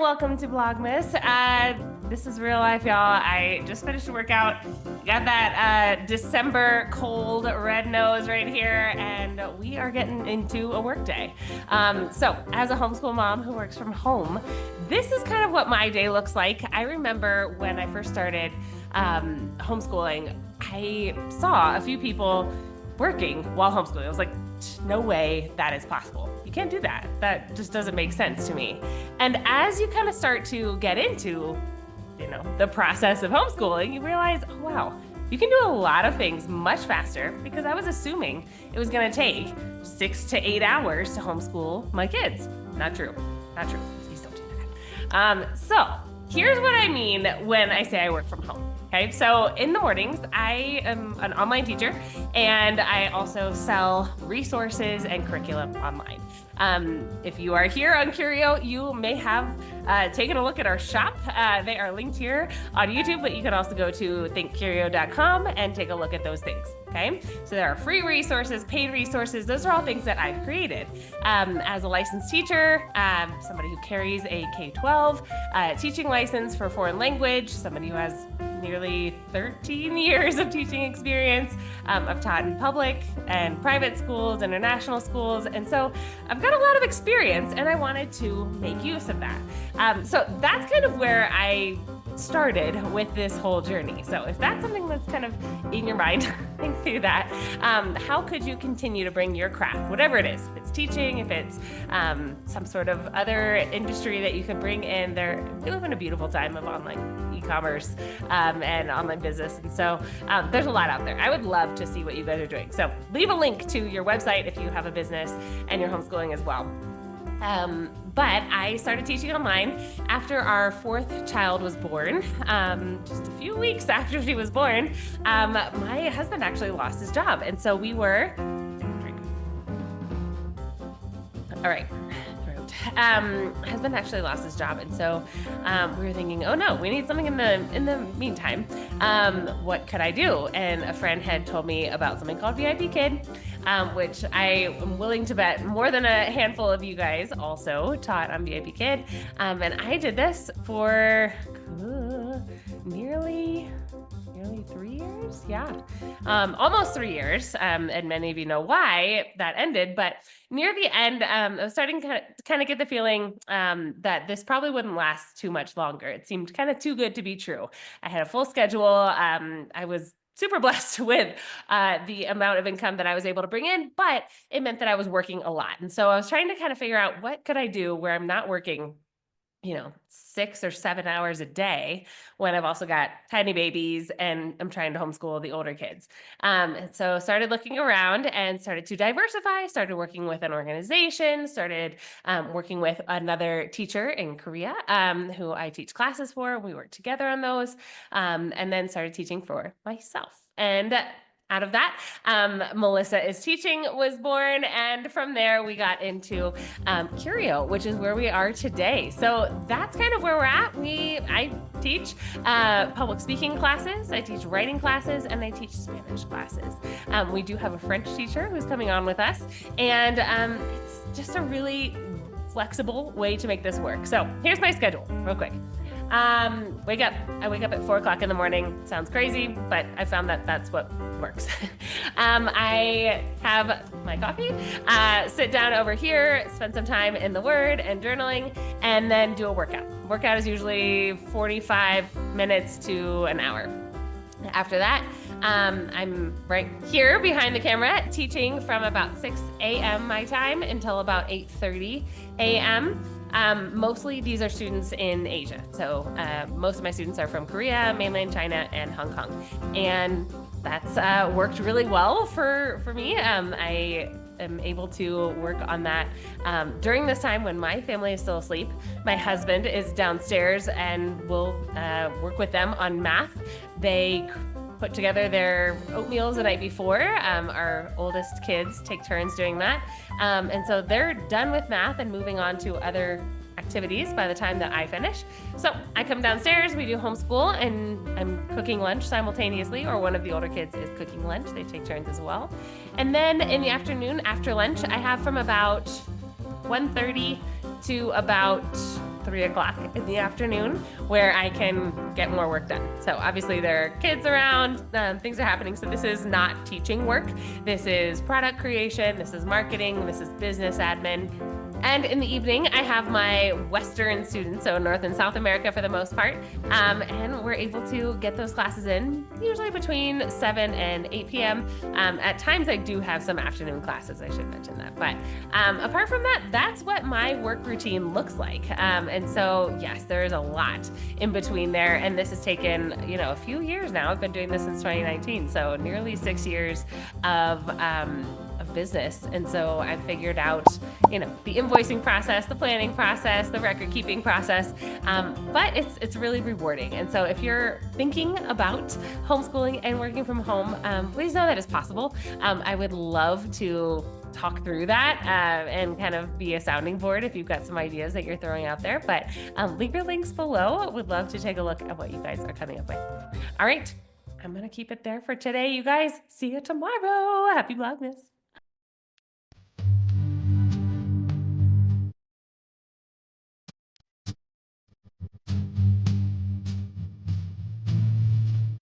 welcome to Vlogmas. This is real life, y'all. I just finished a workout, got that December cold red nose right here, and we are getting into a work day. So as a homeschool mom who works from home, this is kind of what my day looks like. I remember when I first started homeschooling, I saw a few people working while homeschooling. I was like, no way that is possible. You can't do that. That just doesn't make sense to me. And as you kind of start to get into, the process of homeschooling, you realize, oh, wow, you can do a lot of things much faster, because I was assuming it was going to take 6 to 8 hours to homeschool my kids. Not true. Not true. Please don't do that. So here's what I mean when I say I work from home. Okay, so in the mornings, I am an online teacher, and I also sell resources and curriculum online. If you are here on Curio, you may have taken a look at our shop. They are linked here on YouTube, but you can also go to thinkcurio.com and take a look at those things. Okay, so there are free resources, paid resources. Those are all things that I've created. As a licensed teacher, somebody who carries a K-12 teaching license for foreign language, somebody who has nearly 13 years of teaching experience. I've taught in public and private schools, international schools, and so I've got a lot of experience, and I wanted to make use of that. So that's kind of where I started with this whole journey. So if that's something that's kind of in your mind, think through that. How could you continue to bring your craft, whatever it is, if it's teaching, if it's some sort of other industry that you could bring in there. We live in a beautiful time of online e-commerce and online business. And so there's a lot out there. I would love to see what you guys are doing. So leave a link to your website if you have a business and you're homeschooling as well. But I started teaching online after our fourth child was born. Just a few weeks after she was born, my husband actually lost his job. And so we were, all right, husband actually lost his job. And so we were thinking, oh no, we need something in the meantime. What could I do? And a friend had told me about something called VIP Kid, which I am willing to bet more than a handful of you guys also taught on VIP Kid. And I did this for nearly 3 years. Yeah. Almost 3 years. And many of you know why that ended, but near the end, I was starting to kind of get the feeling that this probably wouldn't last too much longer. It seemed kind of too good to be true. I had a full schedule. I was super blessed with the amount of income that I was able to bring in, but it meant that I was working a lot. And so I was trying to kind of figure out, what could I do where I'm not working 6 or 7 hours a day when I've also got tiny babies and I'm trying to homeschool the older kids. And so started looking around and started to diversify, started working with an organization, started working with another teacher in Korea who I teach classes for. We work together on those, and then started teaching for myself. And out of that, Melissa is Teaching was born, and from there we got into Curio, which is where we are today. So that's kind of where we're at. I teach public speaking classes, I teach writing classes, and I teach Spanish classes. We do have a French teacher who's coming on with us, and it's just a really flexible way to make this work. So here's my schedule real quick. I wake up at 4 o'clock in the morning. Sounds crazy, but I found that that's what works. I have my coffee, sit down over here, spend some time in the Word and journaling, and then do a workout. Workout is usually 45 minutes to an hour. After that, I'm right here behind the camera teaching from about 6 a.m. my time until about 8:30 a.m. Mostly these are students in Asia. So most of my students are from Korea, mainland China, and Hong Kong. And that's worked really well for me. I am able to work on that during this time when my family is still asleep. My husband is downstairs and will work with them on math. They put together their oatmeals the night before. Our oldest kids take turns doing that. And so they're done with math and moving on to other activities by the time that I finish. So I come downstairs, we do homeschool, and I'm cooking lunch simultaneously, or one of the older kids is cooking lunch. They take turns as well. And then in the afternoon, after lunch, I have from about 1:30 to about 3 o'clock in the afternoon where I can get more work done. So obviously there are kids around, things are happening. So this is not teaching work. This is product creation. This is marketing. This is business admin. And in the evening, I have my Western students, so North and South America for the most part, and we're able to get those classes in usually between 7 and 8 p.m. At times, I do have some afternoon classes, I should mention that. But apart from that, that's what my work routine looks like. And so, yes, there is a lot in between there, and this has taken, a few years now. I've been doing this since 2019, so nearly 6 years of business. And so I've figured out, the invoicing process, the planning process, the record keeping process, but it's really rewarding. And so if you're thinking about homeschooling and working from home, please know that it's possible. I would love to talk through that and kind of be a sounding board if you've got some ideas that you're throwing out there. But leave your links below. Would love to take a look at what you guys are coming up with. All right, I'm going to keep it there for today, you guys. See you tomorrow. Happy Vlogmas.